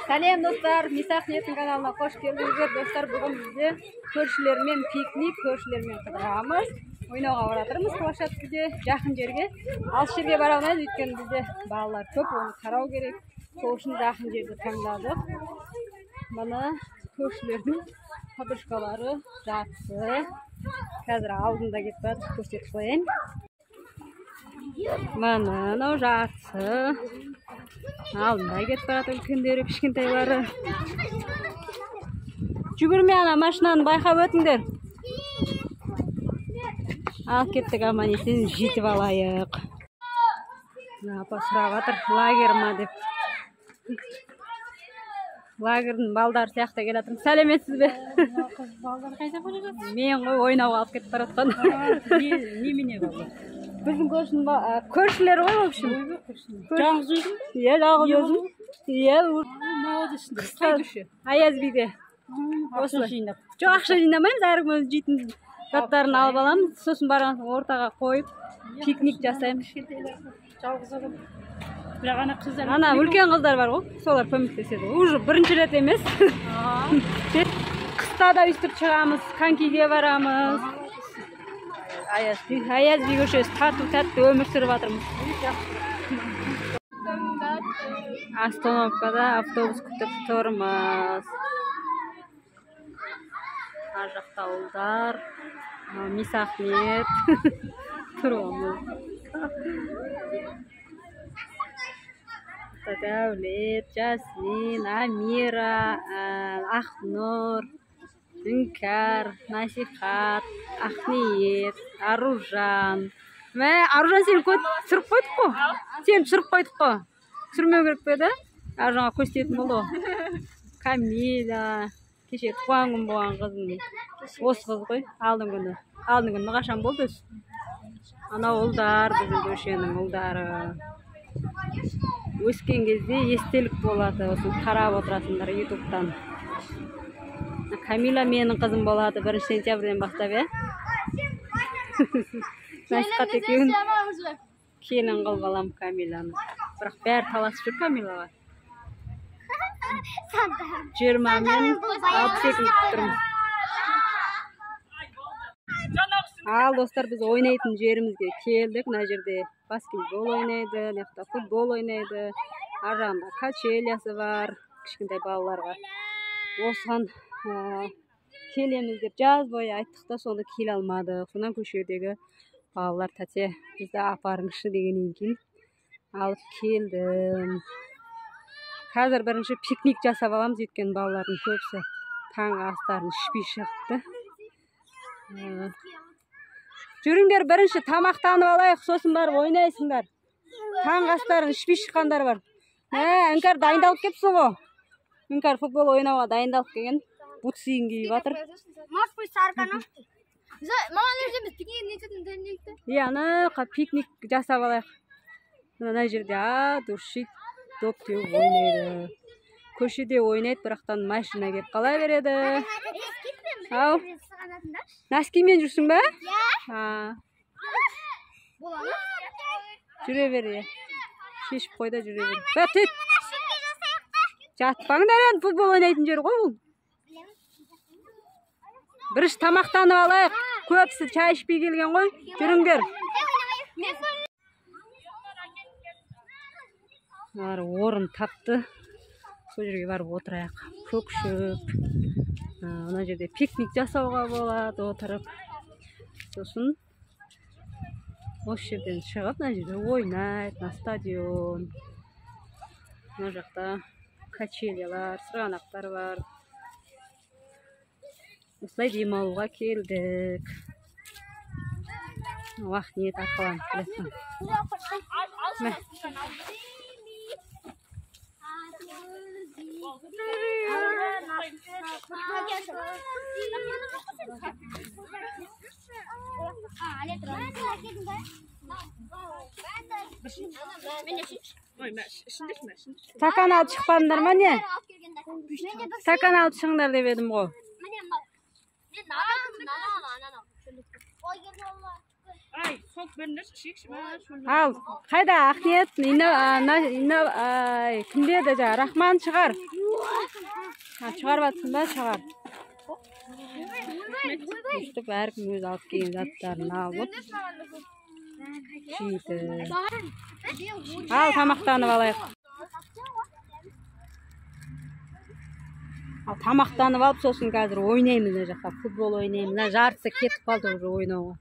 Сәлем достар, Мисақ Ниеттің каналына қош келдіңіздер. Достар, бүгін бізде көршілермен пикник, көршілермен қыдырамыз. Ойнауға баратырмыз площадкеде, жақын жерге. Алыс жерге бара алмаймыз, өйткені бізде балалар көп, оны қарау керек. Сол үшін жақын жерді таңдадық. Мына көршілердің подружкалары жақсы. Қазір алдында кетіп жатыр, көрсетіп қояйын. Мына жақсы. Алдында кетіп барады, үлкендері, кішкентайлары. Жүгірме, ана машинаны байқап өтіңдер. Алып кеттік, аман есен жетіп алайық. Апа сұрап жатыр, лагерь ма деп. Лагердің балдар сияқты келе жатырмын. Сәлеметсіз бе? Балдар қайда қойды? Мен ғой ойнауға алып кетіп баратқан. Немене балдар? Біздің көршілер ғой, в общем. Жалғыз өзің? Иә, жалғыз өзім. Иә, Қай көше? Аязбиде. Ақша жинап. Жоқ, ақша жинамаймыз, әркім өз жейтін заттарын алып аламыз. Сосын барған ортаға қойып, пикник жасаймыз. Жалғыз адам. Бірақ ана қыздар. Ана үлкен қыздар бар ғой, солар көмектеседі. Уже бірінші рет емес. Қыста да өстіп шығамыз, конькиге барамыз. Аязби көшесі тату-тәтті өмір сүріп жатырмыз. Остановкада автобус күтіп тұрмыз. Ар жақта ұлдар, Мисақ Ниет тұрмыз. Дәулет, Жасмин, Амира, Ақнұр, Іңкәр, Насихат, Ақниет, Аружан. Аружан, сені түсіріп қойдық қой? Сені түсіріп қойдық қой? Түсірмеу керек пе еді? Аружанға көрсететін болды. Камила, кеше туған күн болған қызым. Осы қыз ғой, алдың күні қашан болды? Ана ұлдар, біздің көшенің ұлдары. Өскен кезде естелік болады, осын қарап отырасыңдар ютубтан. Камила менің қызым болады 1 сентябрьден бастап, е? Насихат екеуін келін қылып алам Камиланы. Бірақ бәрі таласып жүр Камилаға. 20 мен 62 тұрмыз. Ал достар, біз ойнайтын жерімізге келдік. Мына жерде баскетбол ойнайды, мына футбол ойнайды. Ар жағында качелясы бар, кішкентай балаларға. Осыған келеміз деп жаз бойы айттық та, соны келе алмадық. Сонан көшедегі балалар тәте бізді апарыңызшы дегеннен кейін алып келдім. Қазір бірінші пикник жасап аламыз, өйткені балалардың көбісі таңғы астарын ішпей шықты. Жүріңдер, бірінші тамақтанып алайық, сосын барып ойнайсыңдар. Таңғы астарын ішпей шыққандар бар. Іңкәр дайындалып кепсің ғой. Іңкәр футбол ойнауға дайындалып келген. Бутсиін киіп жатыр. Ана пикник жасап алайық. Мына жерде дұршит доп теуіп ойнайды. Көшеде ойнайды, бірақтан машина кеп қала береді. Ау, носкимен жүрсің бе? Жүре бер, шешіп қойда жүре бер. Бәтет! Жатпаңдар, енді футбол ойнайтын жер ғой бұл. Біріш тамақтанып алайық. Көпсі чай ішпей келген ғой. Жүріңдер. Орын тапты. Сол жерге барып отырайық. Көкшіп. Ана жерде пикник жасауға болады, отырып. Сосын осы жерден шығып, мына жерде ойнайды, на стадион. Мына жақта качелялар, сырғанақтар бар. Осылай демалуға келдік. Уақыт ниет арқаланып келесің. Стакан алып шықпадыңдар ма не? Стакан алып шығыңдар деп едім ғой. Ал, қайда Ақниет? Кімде еді жа? Рахман шығар. Çıkarıp atsın ba, çıkar. Üstüp әркім өз алып келген заттарын алып жейді. Ал, тамақтанып алайық. Ал, тамақтанып алып, сосын қазір ойнаймыз мына жақта, футбол ойнаймыз. Мына жартысы кетіп қалды уже ойнауға.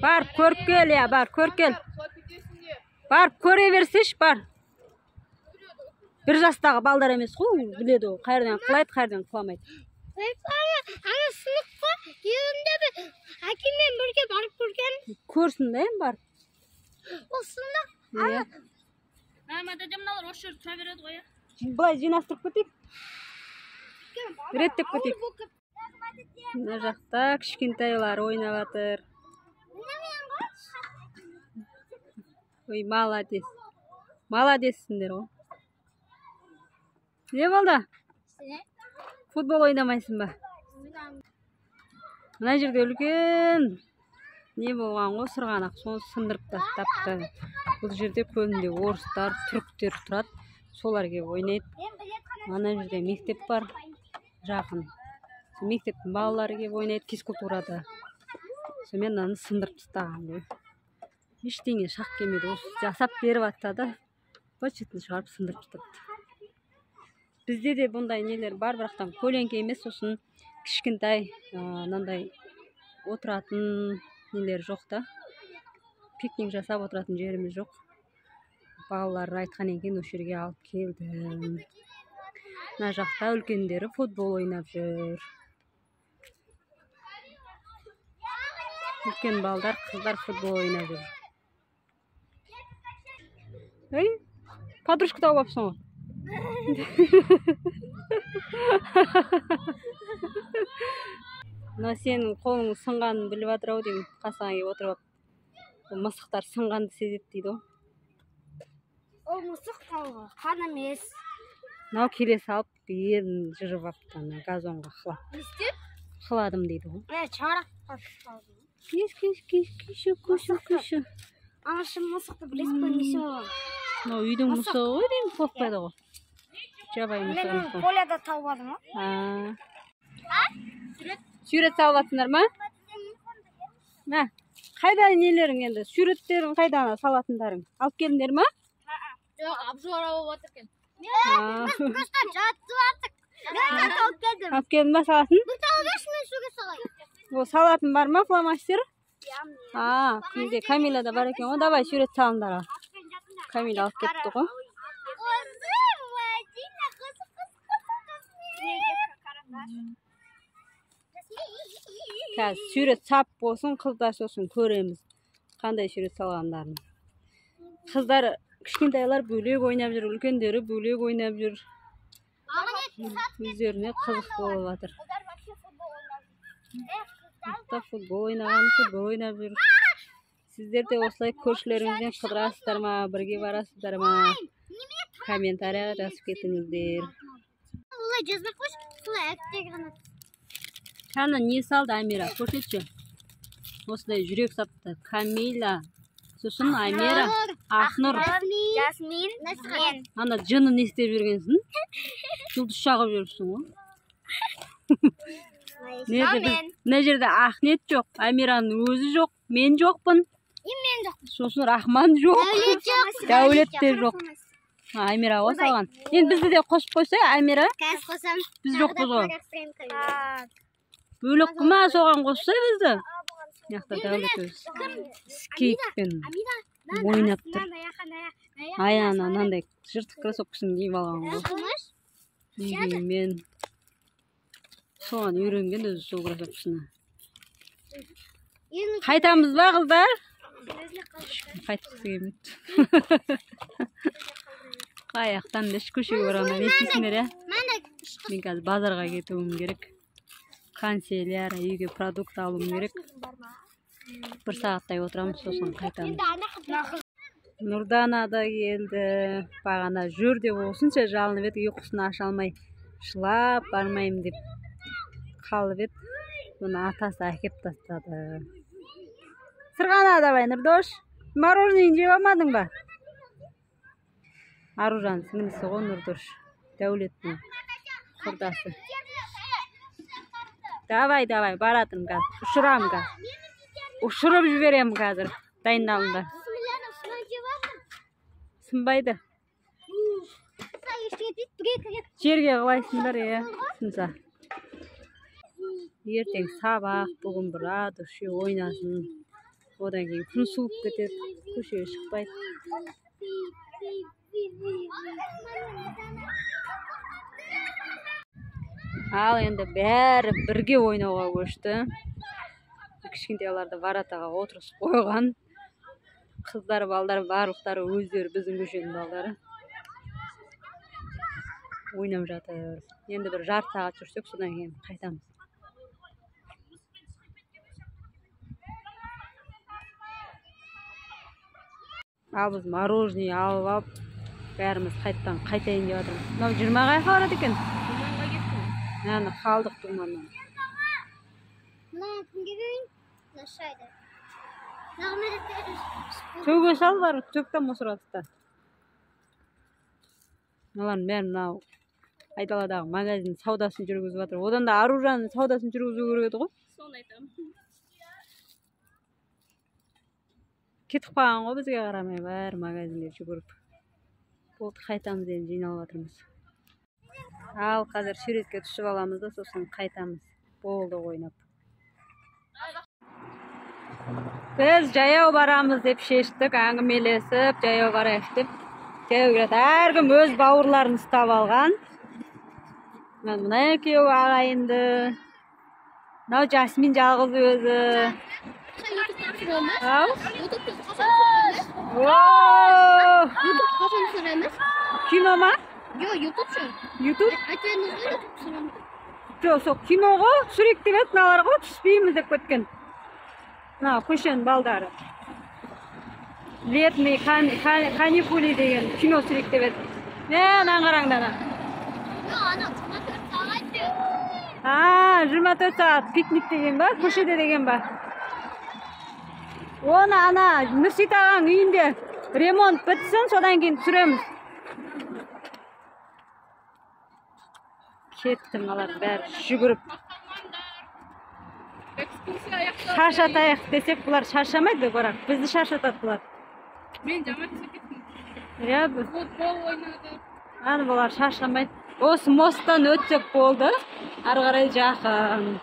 Барып көріп кел, я, бар, көріп кел. Барып көре берсеш, бар. Bir жастағы балдар емес қой, біледі ол. Қайырдан қылайды, қайырдан қыламайды. Ана сыныпқа ерінде бір әкеммен бірге барып көрген. Көрсін да, бар. Ол сынық. Мадамналар осы жерде тұра береді ғой. Былай жинастырып кетейік. Реттеп кетейік. Мына жақта кішкентайлар ойнап жатыр. Ой, молодец. Молодецсіңдер ғой. Не болды? Футбол ойнамайсың ба? Мына жерде үлкен не болған ғой, сырғанақ, соны сындырып тастапты. Бұл жерде көбінде орыстар, түріктер тұрады. Солар келіп ойнайды. Ана жерде мектеп бар, жақын. Мектептің балалары келіп ойнайды физкультурада. Сонымен мынаны сындырып тастаған ғой. Ештеңе шақ келмеді. Осы жасап беріп жатса да, быт-шытын шығарып сындырып тастапты. Бізде де бұндай нелер бар, бірақтан көлеңке емес, сосын кішкентай мынандай отыратын нелер жоқ та. Пикник жасап отыратын жеріміз жоқ. Балалар айтқан екен, осы жерге алып келдім. Мына жақта үлкендері футбол ойнап жүр. Үлкен балдар, қыздар футбол ойнап жүр. Ой, подружка тауып алыпсың ғой. Мына сенің қолың сынғанын біліп жатыр ау деймін. Қасыңа келіп отырып. Бұл мысықтар сынғанды сезеді дейді ғой. Ол мысық қалғы, қан емес. Мынау келе салып, ерін жырып апты, газонға қылап. Не істеп? Қыладым дейді ғой. Чарап қалды. Кеш. Анашы мысықты білесіз бе, несі болған? Мынау үйдің мысығы ғой деймін, қорықпайды ғой. Жабай мысығы. Мен поляда тауып алдым ғой. Сурет салып жатсыңдар ма? Мә, қайда нелерің енді? Суреттерің қайда салатындарың? Алып келдіңдер ма? Жоқ, обжора болып отыр екен. Просто жатып аттық. Мен тауып келдім. Алып келдің ба салатын? Бір тауып еш мен суге салайын. Ол салатын бар ма, фломастер? Күнде Камила да бар екен ғой. Давай сурет салыңдар. Камила алып кетті ғой. Қазір сурет сап болсын, қыздар сосын көреміз. Қандай сурет салғандарын. Қыздар, кішкентайлар бөлек ойнап жүр, үлкендері бөлек ойнап жүр. Өздеріне қызық болып жатыр. Футбол ойнап жүр. Сіздер де осылай көршілеріңізден қыдырасыздар ма, бірге барасыздар ма? Комментарияға жазып кетіңіздер. Олай жазбақ қойшы, солай әктегі ғана. Кәні не салды Амира, көрсетші. Осылай жүрек сапты. Камила, сосын Амира, Ақнұр. Жасмин, мен. Ана жыны не істеп жүргенсің? Жұлдыз шағып жүрсің ғой. Мына жерде Ахмет жоқ, Амираның өзі жоқ, мен жоқпын. Мен жоқ. Сосын Рахман жоқ. Дәулет те жоқ. Амира қосалған. Енді бізді де қосып қойса, Амира. Қазір қосам. Біз жоқпыз ғой. Бөлек қыма соған қосса бізді. Яқта Дәулет өзі. Скейтпен ойнап тұр. Аяғына мынандай жыртық кроссовкасын киіп алған ғой. Мен соған үйренген өзі сол кроссовкасына. Қайтамыз ба, қыздар? Қайтқысы келмейді. Аяқтан еш көшеге барғанда не істейсіңдер, я? Мен қазір базарға кетуім керек. Канцелярия, үйге продукт алуым керек. Bir сағаттай отырамыз, сосын қайтамыз. Нұрдана да келді. Бағана жүр деп осынша жалынып еді, ұйқысын аша алмай жылап бармайым деп қалып еді. Бұны атасы әкеп тастады. Сырғана давай, Нұрдош. Мороженое жеп алмадың ба? Arужан сіңлісі ғой Нұрдурш. Дәулеттің құрдасы. Давай, баратырмын қазір. Ұшырамын қазір. Ұшырып жіберемін қазір. Дайындалыңдар. Сынбайды. Жерге қалайсыңдар, сынса. Ертең сабақ, бүгін бір ат үші ойнасын. Одан кейін күн суып кетеді, көшеге шықпайды. Ал енді бәрі бірге ойнауға көшті. Кішкентайларды воротаға отырғызып қойған. Қыздар, балдар барлықтары өздері біздің көшенің балдары. Ойнап жатыр. Енді бір жарты сағат жүрсек, содан кейін қайтамыз. Ал біз мороженое алып алып, бәріміз қайтайын деп жатырмыз. Мынау 20-ға барады екен. Думанға кеттім. Яғни қалдық Думаннан. Төге сал бар, төкті мұсыратыста. Мыналардың бәрі мынау айдаладағы магазин саудасын жүргізіп жатыр. Одан да Аружанның саудасын жүргізу керек еді ғой. Соны айтамын. Кетіп қалған ғой бізге қарамай, бәрі магазинге жүгіріп. Болды, қайтамыз енді жиналып жатырмыз. Ал қазір суретке түсіп аламыз да, сосын қайтамыз. Болды ойнап. Біз жаяу барамыз деп шештік, әңгімелесіп, жаяу барайық деп. Жаяу келеді. Әркім өз бауырларын ұстап алған. Мына екеуі ағайынды. Мынау Жасмин жалғыз өзі. Кино ма? Ютуб? Жоқ, сол киноға сүрек деп еді, мыналарға түспейміз деп кеткен. Мына көшенің балдары. Летний каникулы деген кино сүрек деп еді. Мені қараңдар. 24 сағат пикник деген ба, көшеде деген ба? Оны ана Нүсет ағаның үйінде ремонт бітсін, содан кейін түсіреміз. Кетті мыналар бәрі жүгіріп. Шаршатайық десек, бұлар шаршамайды, бірақ бізді шаршатады бұлар. Мен жаман кеттім. Футбол ойнады. Аны бұлар шаршамайды. Осы мосттан өтсек болды. Ары қарай жақын.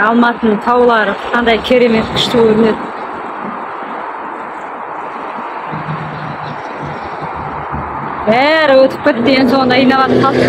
Алматының таулары қандай керемет күшті көрінеді. Бәрі өтіп кетті, енді соңында айналып қалды.